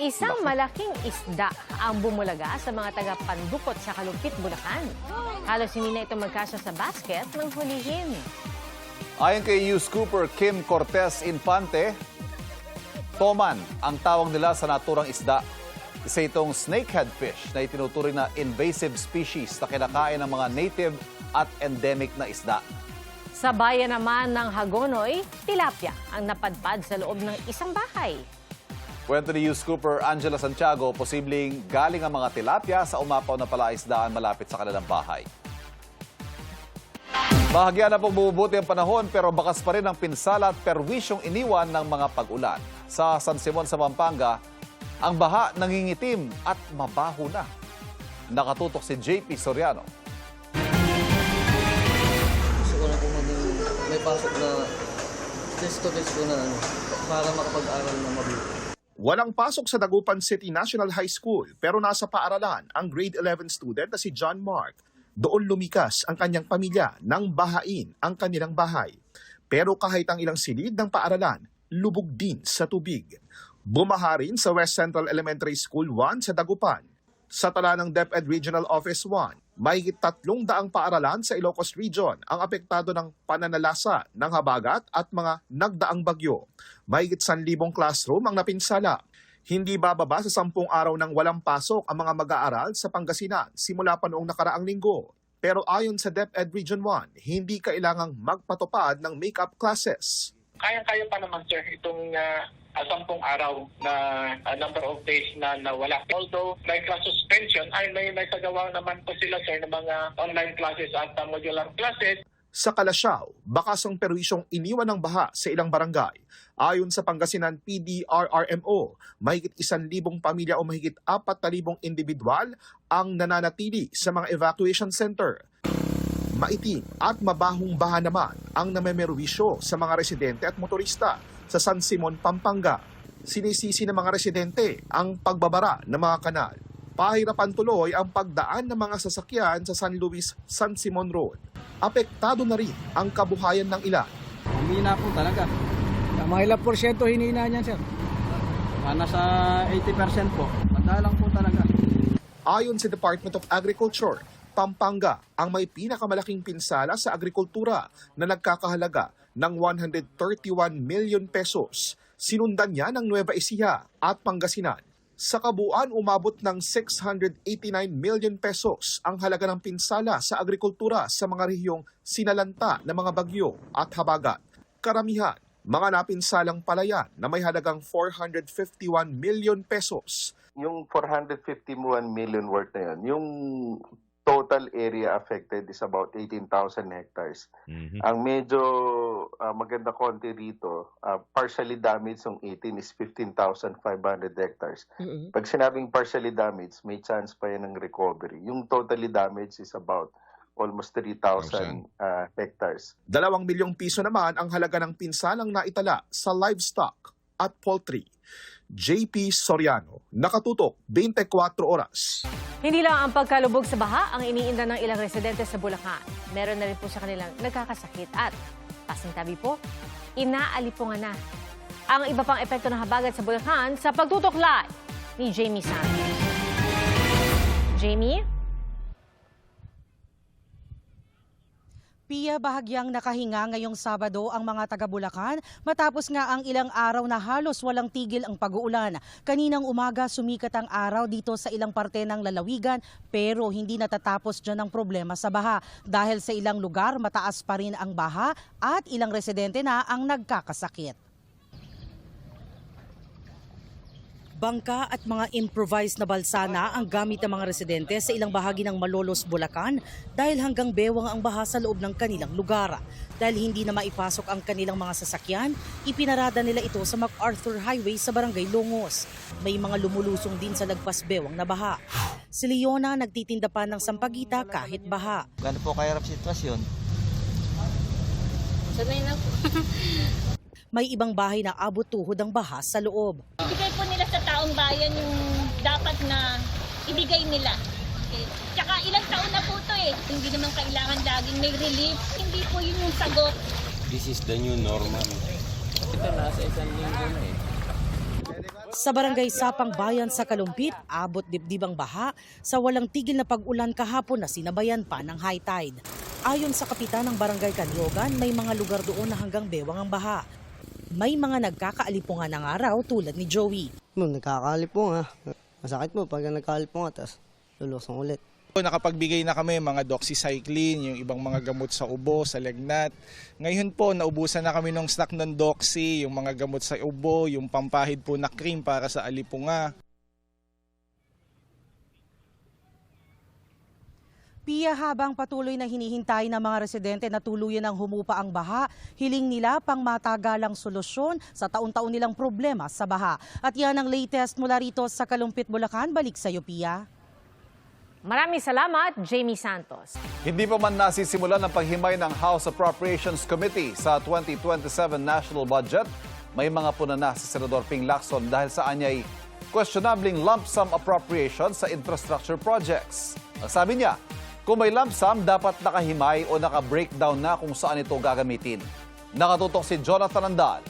Isang malaking isda ang bumulaga sa mga taga-Pandukot sa Kalugkit, Bulacan. Halos hindi na ito magkasya sa basket ng hulihin. Ayon kay news scooper Kim Cortez Infante, toman ang tawag nila sa naturang isda. Isa itong snakehead fish na itinuturing na invasive species na kinakain ng mga native at endemic na isda. Sa bayan naman ng Hagonoy, tilapia ang napadpad sa loob ng isang bahay. Kwento ni news scooper Angela Santiago, posibleng galing ang mga tilapia sa umapaw na palaisdaan malapit sa kanilang bahay. Bahagya na pong bumubuti ang panahon pero bakas pa rin ang pinsala at perwisyong iniwan ng mga pag-ulan. Sa San Simon sa Pampanga, ang baha nangingitim at mabaho na. Nakatutok si JP Soriano. Gusto ko na po may pasok na face-to-face ko na para makapag-aral na mabuti. Walang pasok sa Dagupan City National High School pero nasa paaralan ang grade 11 student na si John Mark. Doon lumikas ang kanyang pamilya nang bahain ang kanilang bahay. Pero kahit ang ilang silid ng paaralan, lubog din sa tubig. Bumaha rin sa West Central Elementary School 1 sa Dagupan. Sa tala ng DepEd Regional Office 1, mahigit 300 paaralan sa Ilocos Region ang apektado ng pananalasa ng habagat at mga nagdaang bagyo. Mahigit 1,000 classroom ang napinsala. Hindi bababa sa 10 araw nang walang pasok ang mga mag-aaral sa Pangasinan simula pa noong nakaraang linggo. Pero ayon sa DepEd Region 1, hindi kailangang magpatupad ng make-up classes. Kaya-kaya pa naman, sir, itong 10 araw na number of days na nawala. Although may class suspension, ay may sagawa naman po sila, sir, ng mga online classes at modular classes. Sa Kalasyaw, bakas ang perwisyong iniwan ng baha sa ilang barangay. Ayon sa Pangasinan PDRRMO, mahigit 1,000 pamilya o mahigit 4,000 individual ang nananatili sa mga evacuation center. Maitim at mabahong baha naman ang namemerwisyo sa mga residente at motorista sa San Simon, Pampanga. Sinisisi ng mga residente ang pagbabara ng mga kanal. Pahirapan tuloy ang pagdaan ng mga sasakyan sa San Luis, San Simon Road. Apektado na rin ang kabuhayan ng ilan. Humina po talaga. Mga ilang porsyento hinina niyan, sir? Nasa 80% po. Madalang po talaga. Ayon sa Department of Agriculture, Pampanga ang may pinakamalaking pinsala sa agrikultura na nagkakahalaga ng 131 million pesos. Sinundan niya ng Nueva Ecija at Pangasinan. Sa kabuuan, umabot ng 689 million pesos ang halaga ng pinsala sa agrikultura sa mga rehiyong sinalanta ng mga bagyo at habagat. Karamihan, mga napinsalang palayan na may halagang 451 million pesos. Yung 451 million worth na yun, yung total area affected is about 18,000 hectares. Ang medyo maganda konti rito, partially damaged ng 18 is 15,500 hectares. Pag sinabing partially damaged, may chance pa yan ng recovery. Yung totally damaged is about almost 3,000 hectares. 2 milyong piso naman ang halaga ng pinsalang naitala sa livestock at poultry. JP Soriano, nakatutok 24 oras. Hindi lang ang pagkalubog sa baha ang iniinda ng ilang residente sa Bulacan. Meron na rin po sa kanilang nagkakasakit at pasintabi po, inaalipungan na ang iba pang epekto ng habagat sa Bulacan sa pagtutok live ni Jamie Santos. Jamie? Pia, bahagyang nakahinga ngayong Sabado ang mga taga-Bulacan matapos nga ang ilang araw na halos walang tigil ang pag-uulan. Kaninang umaga sumikat ang araw dito sa ilang parte ng lalawigan pero hindi natatapos dyan ang problema sa baha. Dahil sa ilang lugar mataas pa rin ang baha at ilang residente na ang nagkakasakit. Bangka at mga improvised na balsana ang gamit ng mga residente sa ilang bahagi ng Malolos, Bulacan dahil hanggang bewang ang baha sa loob ng kanilang lugar. Dahil hindi na maipasok ang kanilang mga sasakyan, ipinarada nila ito sa MacArthur Highway sa Barangay Longos. May mga lumulusong din sa lagpas bewang na baha. Si Leona nagtitinda pa ng sampagita kahit baha. Gaano po kahirap sitwasyon? Sanay na po. May ibang bahay na abot tuhod ang baha sa loob. Ibigay po nila sa taong bayan yung dapat na ibigay nila. Okay. Tsaka ilang taon na po ito eh. Hindi naman kailangan laging may relief. Hindi po yun yung sagot. This is the new normal. Ito nasa isang linggo na eh. Sa barangay Sapang Bayan sa Kalumpit, abot dibdibang baha sa walang tigil na pag-ulan kahapon na sinabayan pa ng high tide. Ayon sa kapitan ng barangay Caliogan, may mga lugar doon na hanggang bewang ang baha. May mga nagkakaalipungan ng araw tulad ni Joey. Nagkakalipunga. Masakit mo pag nagkakalipunga, tapos lulusong ulit. Nakapagbigay na kami mga doxycycline, yung ibang mga gamot sa ubo, sa lagnat. Ngayon po, naubusan na kami ng stock ng doxy, yung mga gamot sa ubo, yung pampahid po na cream para sa alipunga. Pia, habang patuloy na hinihintay ng mga residente na tuluyan ng humupa ang baha, hiling nila pang matagalang solusyon sa taon-taon nilang problema sa baha. At yan ang latest mula rito sa Kalumpit, Bulacan. Balik sa iyo, Pia. Maraming salamat, Jamie Santos. Hindi pa man nasisimulan ang paghimay ng House Appropriations Committee sa 2027 national budget. May mga puna na si Senador Ping Lacson dahil sa anyay questionabling lump sum appropriation sa infrastructure projects. Ang sabi niya, kung may lump sum, dapat nakahimay o naka-breakdown na kung saan ito gagamitin. Nakatutok si Jonathan Andal.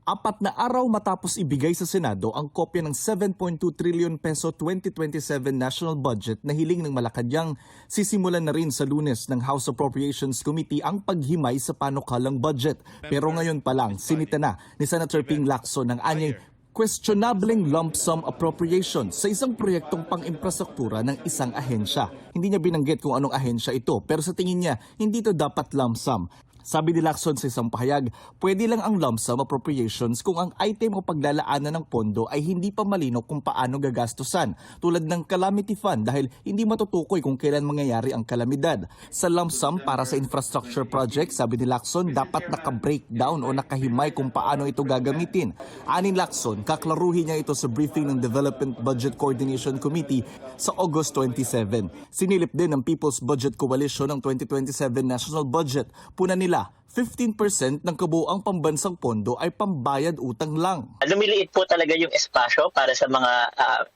4 na araw matapos ibigay sa Senado ang kopya ng 7.2 trillion peso 2027 national budget na hiling ng Malacanang, sisimulan na rin sa Lunes ng House Appropriations Committee ang paghimay sa panukalang budget. Pero ngayon pa lang, sinita na ni Senator Ping Lacson ang anyay questionableng lump sum appropriation sa isang proyektong pang-infrastruktura ng isang ahensya. Hindi niya binanggit kung anong ahensya ito, pero sa tingin niya, hindi ito dapat lump sum. Sabi ni Lacson sa isang pahayag, pwede lang ang lump sum appropriations kung ang item o paglalaanan ng pondo ay hindi pa malino kung paano gagastusan, tulad ng calamity fund dahil hindi matutukoy kung kailan mangyayari ang kalamidad. Sa lump sum para sa infrastructure project, sabi ni Lacson, dapat naka-breakdown o nakahimay kung paano ito gagamitin. Ani Lacson, kaklaruhin niya ito sa briefing ng Development Budget Coordination Committee sa August 27. Sinilip din ng People's Budget Coalition ng 2027 national budget. Puna nila 15% ng kabuuang pambansang pondo ay pambayad utang lang. Lumiliit po talaga yung espasyo para sa mga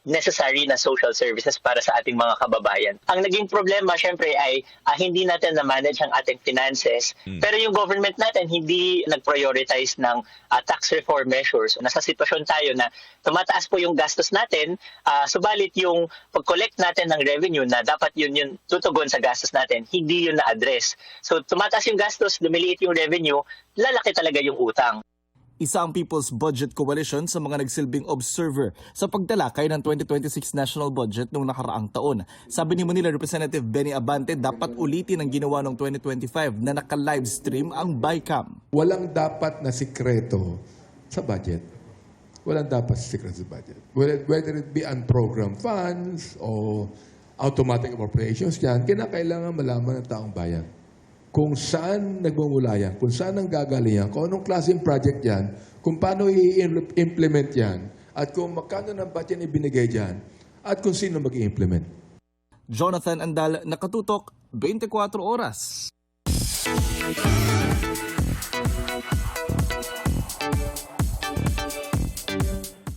necessary na social services para sa ating mga kababayan. Ang naging problema syempre ay hindi natin na-manage ang ating finances, pero yung government natin hindi nag-prioritize ng tax reform measures. Nasa sitwasyon tayo na tumataas po yung gastos natin, subalit yung pag-collect natin ng revenue na dapat yun tutugon sa gastos natin, hindi yun na-address. So tumataas yung gastos, lumiliit yung revenue, lalaki talaga yung utang. Isa ang People's Budget Coalition sa mga nagsilbing observer sa pagtalakay ng 2026 national budget noong nakaraang taon. Sabi ni Manila Representative Benny Abante, dapat ulitin ang ginawa noong 2025 na naka-livestream ang BICAM. Walang dapat na sikreto sa budget. Walang dapat sikreto sa budget. Whether it be unprogrammed funds o automatic appropriations yan, kinakailangan malaman ng taong bayan kung saan nagmumula yan, kung saan ang gagaling yan, kung anong klaseng project yan, kung paano i-implement yan, at kung magkano ng budget ibinigay dyan, at kung sino mag-i-implement. Jonathan Andal, nakatutok, 24 oras.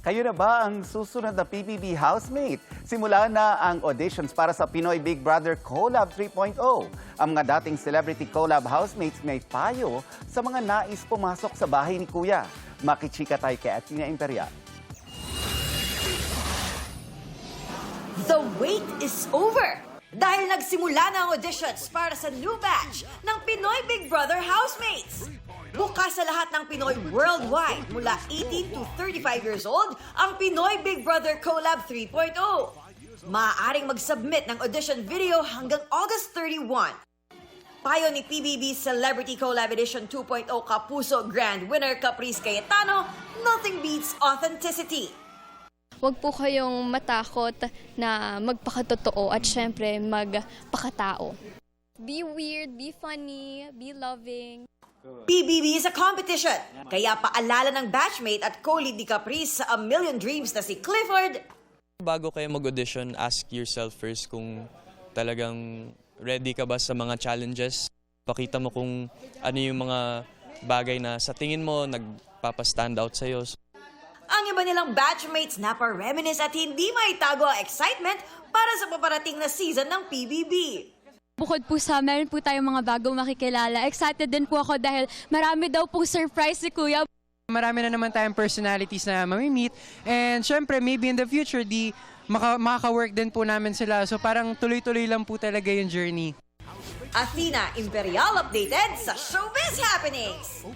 Kayo na ba ang susunod na PBB housemate? Simula na ang auditions para sa Pinoy Big Brother Collab 3.0. Ang mga dating celebrity collab housemates may payo sa mga nais pumasok sa bahay ni Kuya. Makichika tayo kay Athena Imperial. The wait is over! Dahil nagsimula na ang auditions para sa new batch ng Pinoy Big Brother housemates. Bukas sa lahat ng Pinoy worldwide mula 18 to 35 years old ang Pinoy Big Brother Collab 3.0. Maaaring mag-submit ng audition video hanggang August 31. Payo ni PBB Celebrity Collab Edition 2.0 Kapuso Grand Winner Caprice Cayetano, nothing beats authenticity. Huwag po kayong matakot na magpakatotoo at syempre magpakatao. Be weird, be funny, be loving. PBB is a competition, kaya paalala ng batchmate at co-lead ni Caprice sa A Million Dreams na si Clifford. Bago kayo mag-audition, ask yourself first kung talagang ready ka ba sa mga challenges. Pakita mo kung ano yung mga bagay na sa tingin mo nagpapa-stand out sa'yo. Ang iba nilang batchmates na pa-reminisce at hindi maitago ang excitement para sa paparating na season ng PBB. Bukod po sa meron po tayong mga bagong makikilala, excited din po ako dahil marami daw pong surprise si Kuya. Marami na naman tayong personalities na mamimit. And syempre, maybe in the future, makaka-work din po namin sila. So parang tuloy-tuloy lang po talaga yung journey. Athena Imperial updated sa Showbiz Happenings.